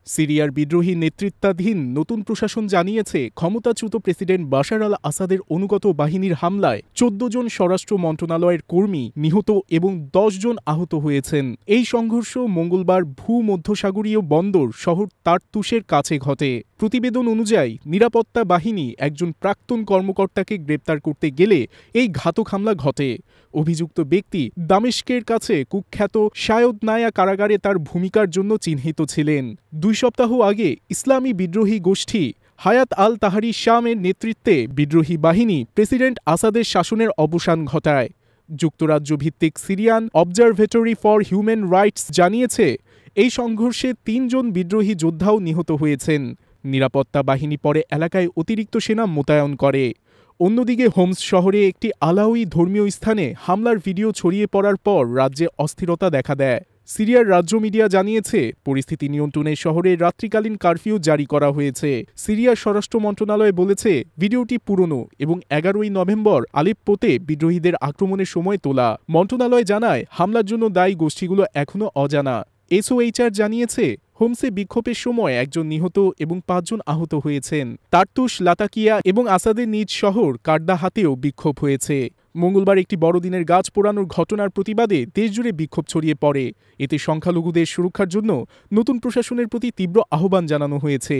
সিরিয়ার বিদ্রোহী নেতৃত্বাধীন নতুন প্রশাসন জানিয়েছে, ক্ষমতাচ্যুত প্রেসিডেন্ট বাশার আল আসাদের অনুগত বাহিনীর হামলায় ১৪ জন স্বরাষ্ট্র মন্ত্রণালয়ের কর্মী নিহত এবং ১০ জন আহত হয়েছেন। এই সংঘর্ষ মঙ্গলবার ভূমধ্যসাগরীয় বন্দর শহর তার্তুসের কাছে ঘটে। প্রতিবেদন অনুযায়ী নিরাপত্তা বাহিনী একজন প্রাক্তন কর্মকর্তাকে গ্রেপ্তার করতে গেলে এই ঘাতক হামলা ঘটে। অভিযুক্ত ব্যক্তি দামেস্কের কাছে কুখ্যাত শায়দনায়া কারাগারে তার ভূমিকার জন্য চিহ্নিত ছিলেন। ২ সপ্তাহ আগে ইসলামী বিদ্রোহী গোষ্ঠী হায়াত আল তাহারি শামের নেতৃত্বে বিদ্রোহী বাহিনী প্রেসিডেন্ট আসাদের শাসনের অবসান ঘটায়। যুক্তরাজ্য ভিত্তিক Syrian observatory for human rights জানিয়েছে, এই সংঘর্ষে ৩ জন বিদ্রোহী যোদ্ধাও নিহত হয়েছেন। নিরাপত্তা বাহিনী পরে এলাকায় অতিরিক্ত সেনা মোতায়েন করে। অন্যদিকে হোমস শহরে একটি আলাউই ধর্মীয় স্থানে হামলার ভিডিও ছড়িয়ে পড়ার পর রাজ্যে অস্থিরতা দেখা দেয়। সিরিয়ার রাজ্য মিডিয়া জানিয়েছে, পরিস্থিতি নিয়ন্ত্রণে শহরে রাত্রিকালীন কারফিউ জারি করা হয়েছে। সিরিয়ার স্বরাষ্ট্র মন্ত্রণালয় বলেছে, ভিডিওটি পুরনো এবং ১১ই নভেম্বর আলেপ্পোতে বিদ্রোহীদের আক্রমণের সময় তোলা। মন্ত্রণালয় জানায়, হামলার জন্য দায়ী গোষ্ঠীগুলো এখনও অজানা। এসওএইচআর জানিয়েছে, হোমসে বিক্ষোভের সময় একজন নিহত এবং ৫ জন আহত হয়েছেন। তার্তুস, লাতাকিয়া এবং আসাদের নিজ শহর কার্দাহাতেও বিক্ষোভ হয়েছে। মঙ্গলবার একটি বড়দিনের গাছ পোড়ানোর ঘটনার প্রতিবাদে দেশজুড়ে বিক্ষোভ ছড়িয়ে পড়ে। এতে সংখ্যালঘুদের সুরক্ষার জন্য নতুন প্রশাসনের প্রতি তীব্র আহ্বান জানানো হয়েছে।